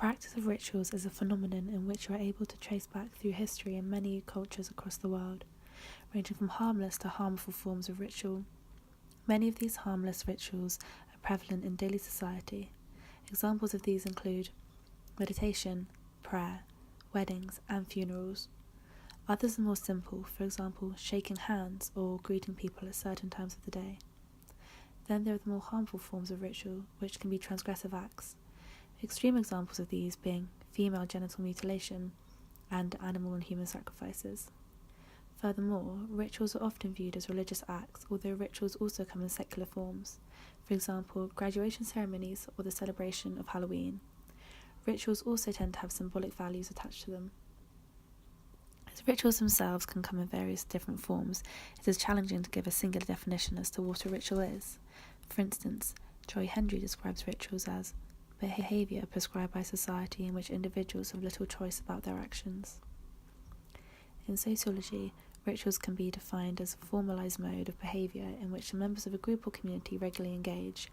practice of rituals is a phenomenon in which you are able to trace back through history in many cultures across the world, ranging from harmless to harmful forms of ritual. Many of these harmless rituals are prevalent in daily society. Examples of these include meditation, prayer, weddings, and funerals. Others are more simple, for example, shaking hands or greeting people at certain times of the day. Then there are the more harmful forms of ritual, which can be transgressive acts. Extreme examples of these being female genital mutilation and animal and human sacrifices. Furthermore, rituals are often viewed as religious acts, although rituals also come in secular forms. For example, graduation ceremonies or the celebration of Halloween. Rituals also tend to have symbolic values attached to them. As rituals themselves can come in various different forms, it is challenging to give a singular definition as to what a ritual is. For instance, Joy Hendry describes rituals as behaviour prescribed by society in which individuals have little choice about their actions. In sociology, rituals can be defined as a formalised mode of behaviour in which the members of a group or community regularly engage.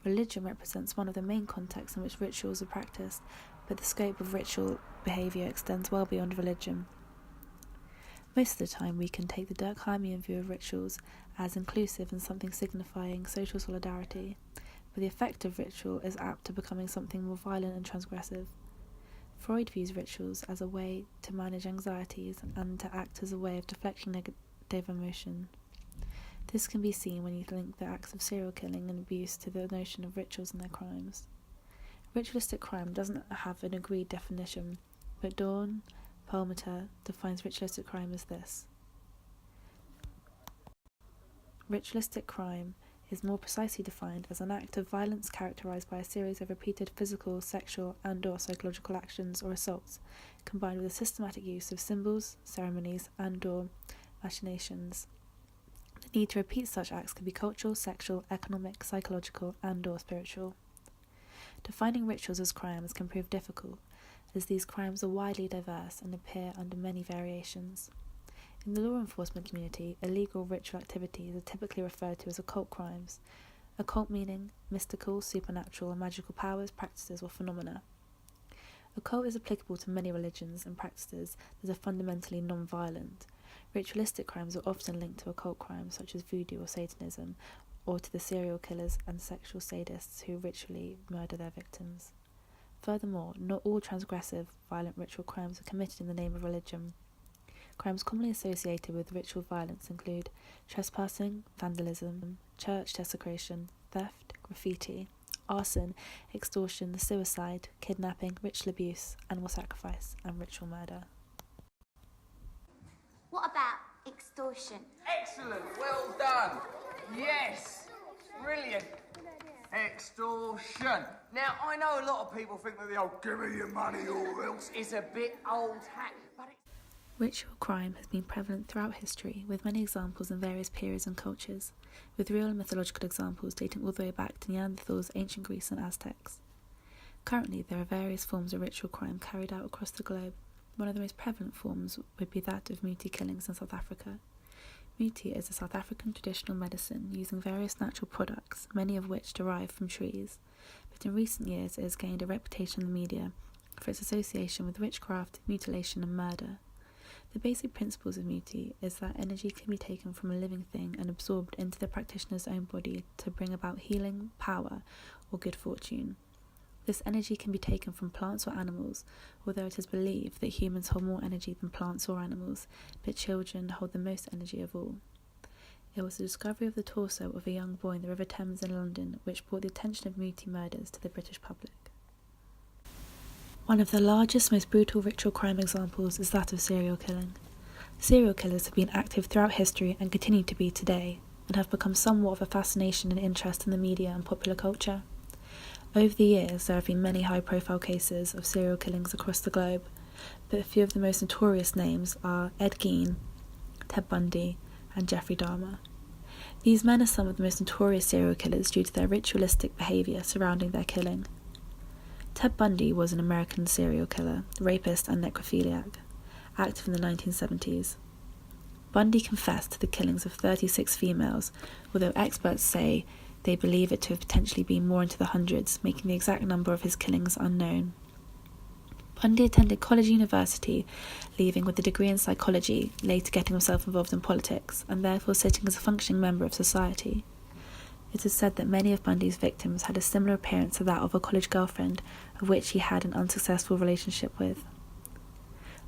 Religion represents one of the main contexts in which rituals are practiced, but the scope of ritual behaviour extends well beyond religion. Most of the time we can take the Durkheimian view of rituals as inclusive and something signifying social solidarity, but the effect of ritual is apt to becoming something more violent and transgressive. Freud views rituals as a way to manage anxieties and to act as a way of deflecting negative emotion. This can be seen when you link the acts of serial killing and abuse to the notion of rituals and their crimes. Ritualistic crime doesn't have an agreed definition, but Dawn Perlmutter defines ritualistic crime as this. Ritualistic crime is more precisely defined as an act of violence characterized by a series of repeated physical, sexual, and/or psychological actions or assaults, combined with a systematic use of symbols, ceremonies, and/or machinations. The need to repeat such acts can be cultural, sexual, economic, psychological, and/or spiritual. Defining rituals as crimes can prove difficult, as these crimes are widely diverse and appear under many variations. In the law enforcement community, illegal ritual activities are typically referred to as occult crimes. Occult meaning mystical, supernatural, or magical powers, practices, or phenomena. Occult is applicable to many religions and practices that are fundamentally non-violent. Ritualistic crimes are often linked to occult crimes such as voodoo or Satanism, or to the serial killers and sexual sadists who ritually murder their victims. Furthermore, not all transgressive, violent ritual crimes are committed in the name of religion. Crimes commonly associated with ritual violence include trespassing, vandalism, church desecration, theft, graffiti, arson, extortion, suicide, kidnapping, ritual abuse, animal sacrifice, and ritual murder. What about extortion? Excellent, well done. Yes, brilliant. Extortion. Now, I know a lot of people think that the old "give me your money or else" is a bit old hat, but it's... Ritual crime has been prevalent throughout history, with many examples in various periods and cultures, with real and mythological examples dating all the way back to Neanderthals, ancient Greece and Aztecs. Currently, there are various forms of ritual crime carried out across the globe. One of the most prevalent forms would be that of muti killings in South Africa. Muti is a South African traditional medicine using various natural products, many of which derive from trees, but in recent years it has gained a reputation in the media for its association with witchcraft, mutilation and murder. The basic principles of muti is that energy can be taken from a living thing and absorbed into the practitioner's own body to bring about healing, power, or good fortune. This energy can be taken from plants or animals, although it is believed that humans hold more energy than plants or animals, but children hold the most energy of all. It was the discovery of the torso of a young boy in the River Thames in London which brought the attention of muti murders to the British public. One of the largest, most brutal ritual crime examples is that of serial killing. Serial killers have been active throughout history and continue to be today, and have become somewhat of a fascination and interest in the media and popular culture. Over the years, there have been many high-profile cases of serial killings across the globe, but a few of the most notorious names are Ed Gein, Ted Bundy, and Jeffrey Dahmer. These men are some of the most notorious serial killers due to their ritualistic behaviour surrounding their killing. Ted Bundy was an American serial killer, rapist and necrophiliac, active in the 1970s. Bundy confessed to the killings of 36 females, although experts say they believe it to have potentially been more into the hundreds, making the exact number of his killings unknown. Bundy attended college university, leaving with a degree in psychology, later getting himself involved in politics, and therefore sitting as a functioning member of society. It is said that many of Bundy's victims had a similar appearance to that of a college girlfriend, of which he had an unsuccessful relationship with.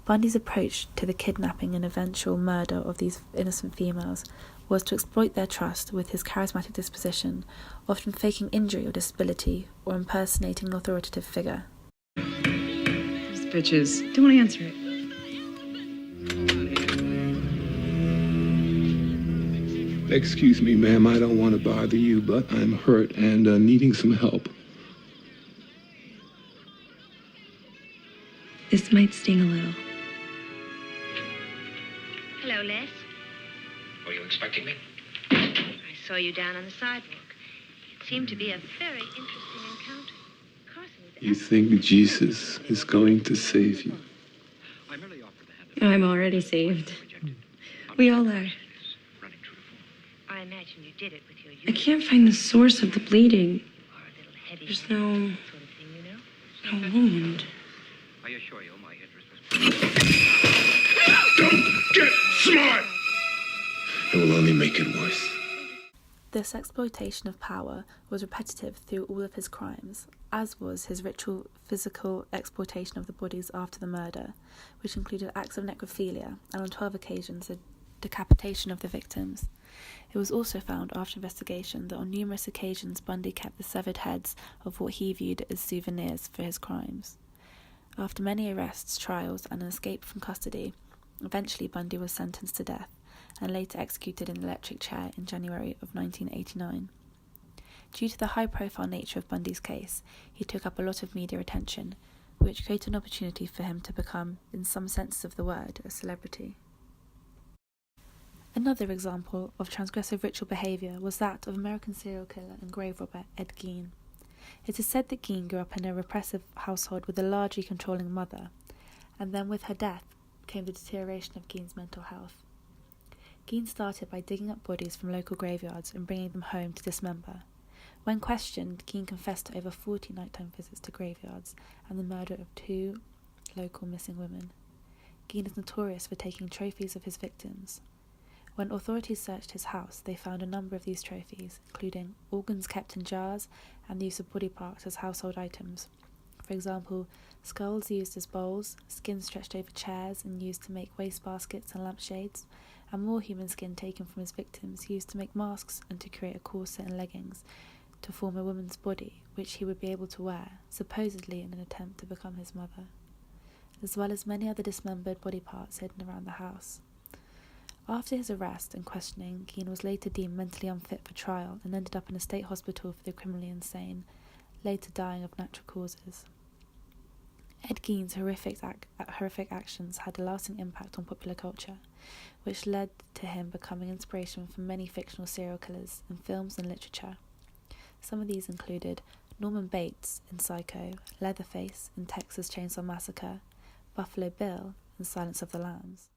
Bundy's approach to the kidnapping and eventual murder of these innocent females was to exploit their trust with his charismatic disposition, often faking injury or disability, or impersonating an authoritative figure. Those bitches. Don't answer it. Excuse me, ma'am, I don't want to bother you, but I'm hurt and needing some help. This might sting a little. Hello, Les. Were you expecting me? I saw you down on the sidewalk. It seemed to be a very interesting encounter. Carson was You think Jesus is going to save you? I merely offered the hand of I'm already saved. We all are. running true to form. I imagine you did it with your I can't find the source of the bleeding. Or a little heavy. There's no Sort of thing, you know? wound. I assure you, my interest was... Don't get smart! It will only make it worse. This exploitation of power was repetitive through all of his crimes, as was his ritual physical exploitation of the bodies after the murder, which included acts of necrophilia and on 12 occasions the decapitation of the victims. It was also found after investigation that on numerous occasions Bundy kept the severed heads of what he viewed as souvenirs for his crimes. After many arrests, trials, and an escape from custody, eventually Bundy was sentenced to death and later executed in an electric chair in January of 1989. Due to the high-profile nature of Bundy's case, he took up a lot of media attention, which created an opportunity for him to become, in some senses of the word, a celebrity. Another example of transgressive ritual behaviour was that of American serial killer and grave robber Ed Gein. It is said that Gein grew up in a repressive household with a largely controlling mother, and then with her death came the deterioration of Gein's mental health. Gein started by digging up bodies from local graveyards and bringing them home to dismember. When questioned, Gein confessed to over 40 nighttime visits to graveyards and the murder of 2 local missing women. Gein is notorious for taking trophies of his victims. When authorities searched his house, they found a number of these trophies, including organs kept in jars and the use of body parts as household items. For example, skulls used as bowls, skin stretched over chairs and used to make wastebaskets and lampshades, and more human skin taken from his victims used to make masks and to create a corset and leggings to form a woman's body, which he would be able to wear, supposedly in an attempt to become his mother, as well as many other dismembered body parts hidden around the house. After his arrest and questioning, Gein was later deemed mentally unfit for trial and ended up in a state hospital for the criminally insane, later dying of natural causes. Ed Gein's horrific actions had a lasting impact on popular culture, which led to him becoming inspiration for many fictional serial killers in films and literature. Some of these included Norman Bates in Psycho, Leatherface in Texas Chainsaw Massacre, Buffalo Bill in Silence of the Lambs.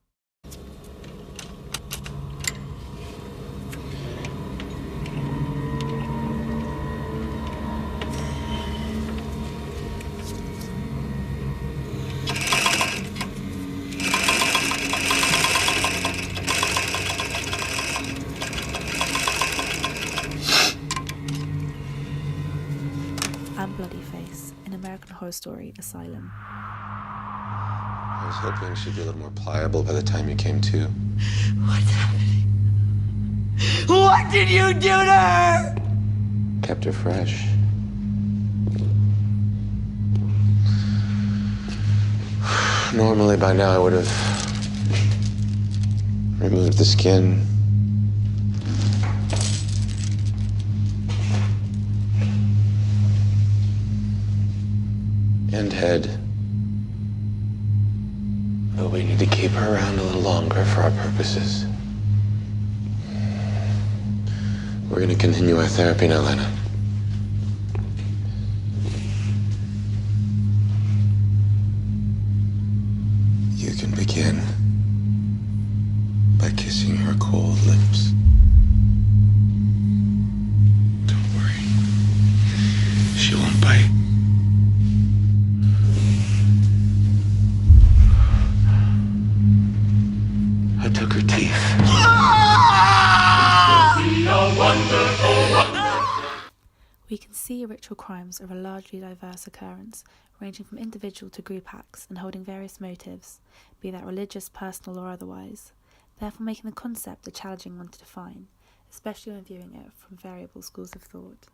And Bloody Face in American Horror Story Asylum. I was hoping she'd be a little more pliable by the time you came to. What's happening? What did you do to her? Kept her fresh. Normally by now I would have removed the skin. And head. But we need to keep her around a little longer for our purposes. We're gonna continue our therapy now, Lena. You can begin by kissing her cold lips. Don't worry. She won't bite. took her teeth. We can see ritual crimes are a largely diverse occurrence, ranging from individual to group acts and holding various motives, be that religious, personal or otherwise, therefore making the concept a challenging one to define, especially when viewing it from variable schools of thought.